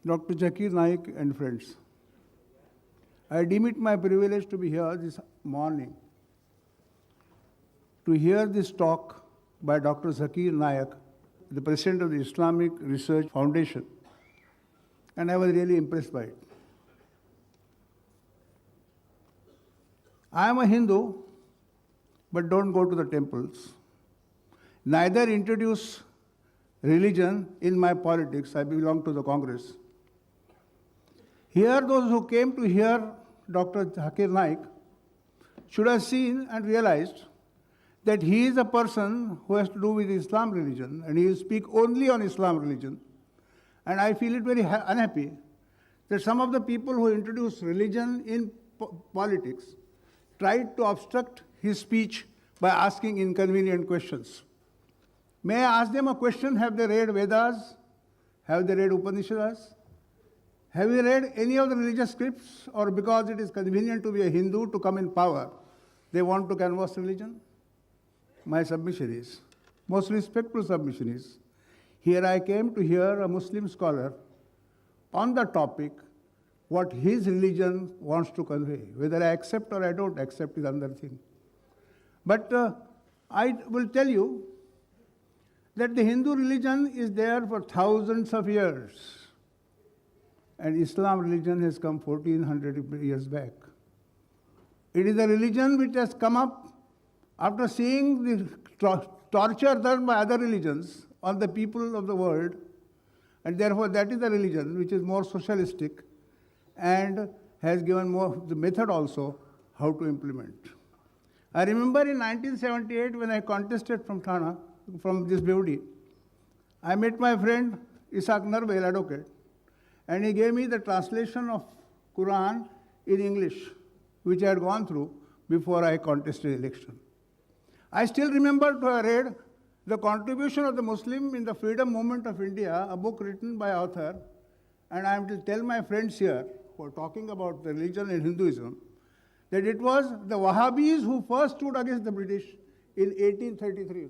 Dr. Zakir Naik and friends. I deem it my privilege to be here this morning to hear this talk by Dr. Zakir Naik, the president of the Islamic Research Foundation, and I was really impressed by it. I am a Hindu, but don't go to the temples. Neither introduce religion in my politics. I belong to the Congress. Here, those who came to hear Dr. Zakir Naik should have seen and realized that he is a person who has to do with Islam religion, and he will speak only on Islam religion. And I feel it very unhappy that some of the people who introduce religion in politics tried to obstruct his speech by asking inconvenient questions. May I ask them a question? Have they read Vedas? Have they read Upanishads? Have you read any of the religious scripts? Or because it is convenient to be a Hindu to come in power, they want to canvass religion? My submission is, most respectful submission is, here I came to hear a Muslim scholar on the topic what his religion wants to convey. Whether I accept or I don't accept is another thing. But I will tell you that the Hindu religion is there for thousands of years, and Islam religion has come 1400 years back. It is a religion which has come up after seeing the torture done by other religions on the people of the world, and therefore that is a religion which is more socialistic and has given more the method also how to implement. I remember in 1978 when I contested from Thana, from this beauty, I met my friend Isaac Narvel, advocate, and he gave me the translation of Quran in English, which I had gone through before I contested election. I still remember to have read The Contribution of the Muslim in the Freedom Movement of India, a book written by author, and I am to tell my friends here who are talking about the religion and Hinduism, that it was the Wahhabis who first stood against the British in 1833.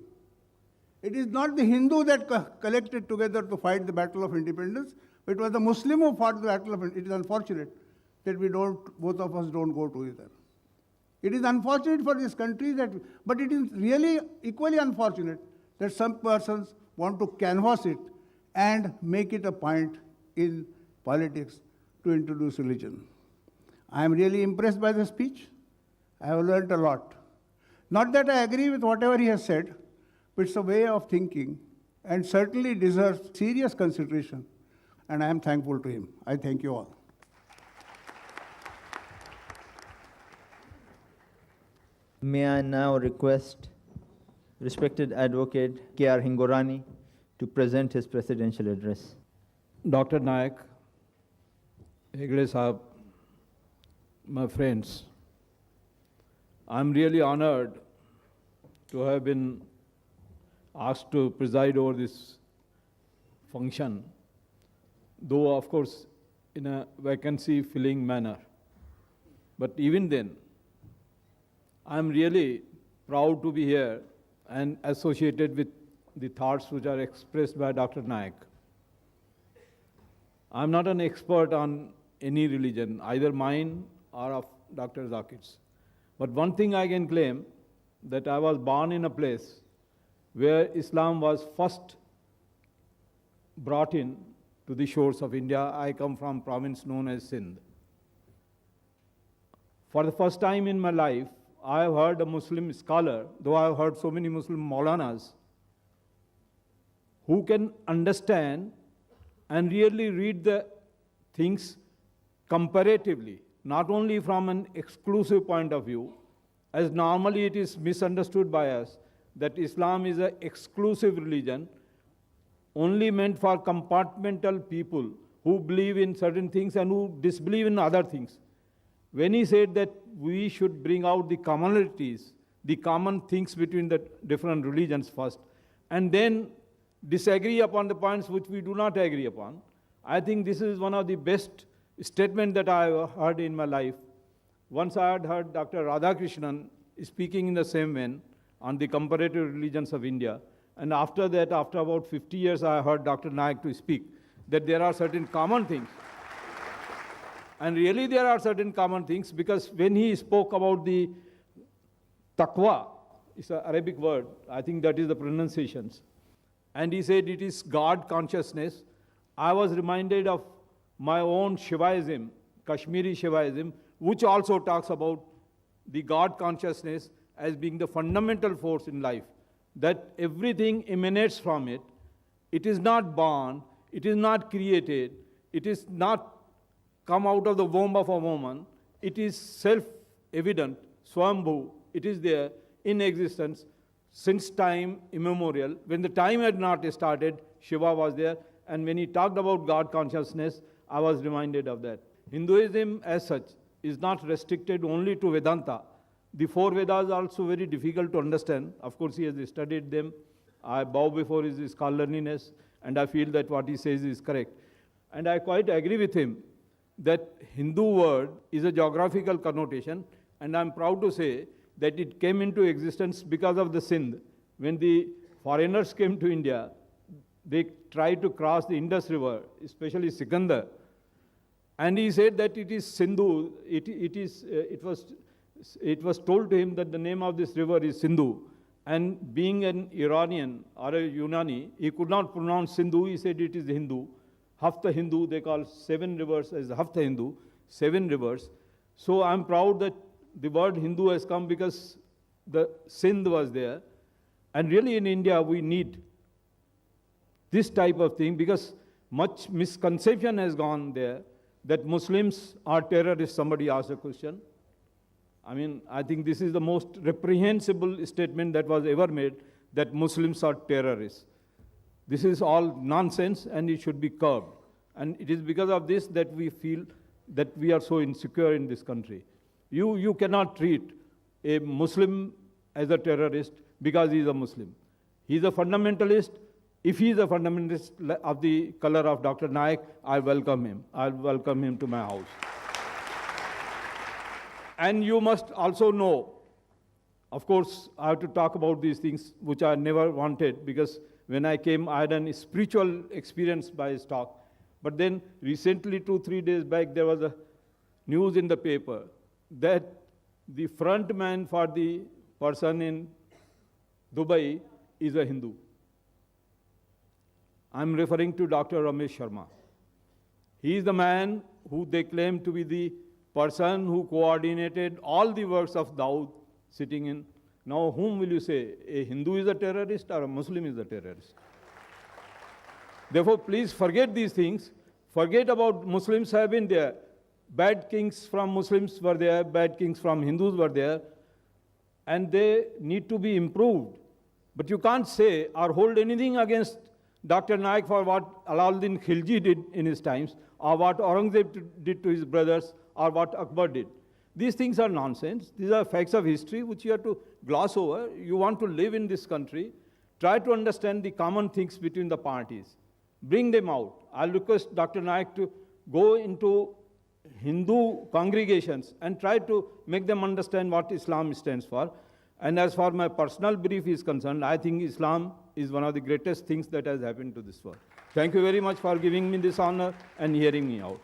It is not the Hindu that collected together to fight the Battle of Independence, but it was the Muslim who fought the Battle of Independence. It is unfortunate that both of us don't go together. It is unfortunate for this country but it is really equally unfortunate that some persons want to canvass it and make it a point in politics to introduce religion. I am really impressed by the speech. I have learned a lot. Not that I agree with whatever he has said, but it's a way of thinking and certainly deserves serious consideration, and I am thankful to him. I thank you all. May I now request respected advocate K.R. Hingorani to present his presidential address. Dr. Naik, Hegde Sahab, my friends, I'm really honored to have been asked to preside over this function, though of course in a vacancy-filling manner. But even then, I'm really proud to be here and associated with the thoughts which are expressed by Dr. Naik. I'm not an expert on any religion, either mine or of Dr. Zakir's. But one thing I can claim, that I was born in a place where Islam was first brought in to the shores of India. I come from a province known as Sindh. For the first time in my life, I have heard a Muslim scholar, though I have heard so many Muslim Maulanas, who can understand and really read the things comparatively, not only from an exclusive point of view, as normally it is misunderstood by us, that Islam is an exclusive religion, only meant for compartmental people who believe in certain things and who disbelieve in other things. When he said that we should bring out the commonalities, the common things between the different religions first, and then disagree upon the points which we do not agree upon, I think this is one of the best statements that I have heard in my life. Once I had heard Dr. Radhakrishnan speaking in the same vein on the comparative religions of India, and after that, after about 50 years, I heard Dr. Naik to speak. that there are certain common things. And really there are certain common things, because when he spoke about the taqwa, it's an Arabic word, I think that is the pronunciations, and he said it is God consciousness, I was reminded of my own Shivaism, Kashmiri Shivaism, which also talks about the God consciousness as being the fundamental force in life, that everything emanates from it. It is not born, it is not created, it is not come out of the womb of a woman, it is self-evident, Swambhu, it is there in existence since time immemorial. When the time had not started, Shiva was there, and when he talked about God consciousness, I was reminded of that. Hinduism as such is not restricted only to Vedanta. The four Vedas are also very difficult to understand. Of course, he has studied them. I bow before his scholarliness, and I feel that what he says is correct. And I quite agree with him that Hindu word is a geographical connotation, and I'm proud to say that it came into existence because of the Sindh. When the foreigners came to India, they tried to cross the Indus River, especially Sikandar. And he said that it is Sindhu. It was told to him that the name of this river is Sindhu. And being an Iranian or a Unani, he could not pronounce Sindhu. He said it is Hindu. Hafta Hindu, they call 7 rivers as Hafta Hindu, 7 rivers. So I'm proud that the word Hindu has come because the Sindh was there. And really in India, we need this type of thing, because much misconception has gone there that Muslims are terrorists. Somebody asked a question. I mean, I think this is the most reprehensible statement that was ever made, that Muslims are terrorists. This is all nonsense, and it should be curbed. And it is because of this that we feel that we are so insecure in this country. You cannot treat a Muslim as a terrorist because he is a Muslim. He is a fundamentalist. If he is a fundamentalist of the color of Dr. Naik, I welcome him. I'll welcome him to my house. And you must also know, of course, I have to talk about these things which I never wanted, because when I came, I had a spiritual experience by his talk. But then recently, 2-3 days back, there was a news in the paper that the front man for the person in Dubai is a Hindu. I'm referring to Dr. Ramesh Sharma. He is the man who they claim to be the person who coordinated all the works of Dawood sitting in. Now, whom will you say? A Hindu is a terrorist or a Muslim is a terrorist? Therefore, please forget these things. Forget about Muslims have been there. Bad kings from Muslims were there, bad kings from Hindus were there, and they need to be improved. But you can't say or hold anything against Dr. Naik for what Alauddin Khilji did in his times, or what Aurangzeb did to his brothers, or what Akbar did. These things are nonsense. These are facts of history which you have to gloss over. You want to live in this country, try to understand the common things between the parties. Bring them out. I'll request Dr. Naik to go into Hindu congregations and try to make them understand what Islam stands for. And as far as my personal belief is concerned, I think Islam is one of the greatest things that has happened to this world. Thank you very much for giving me this honor and hearing me out.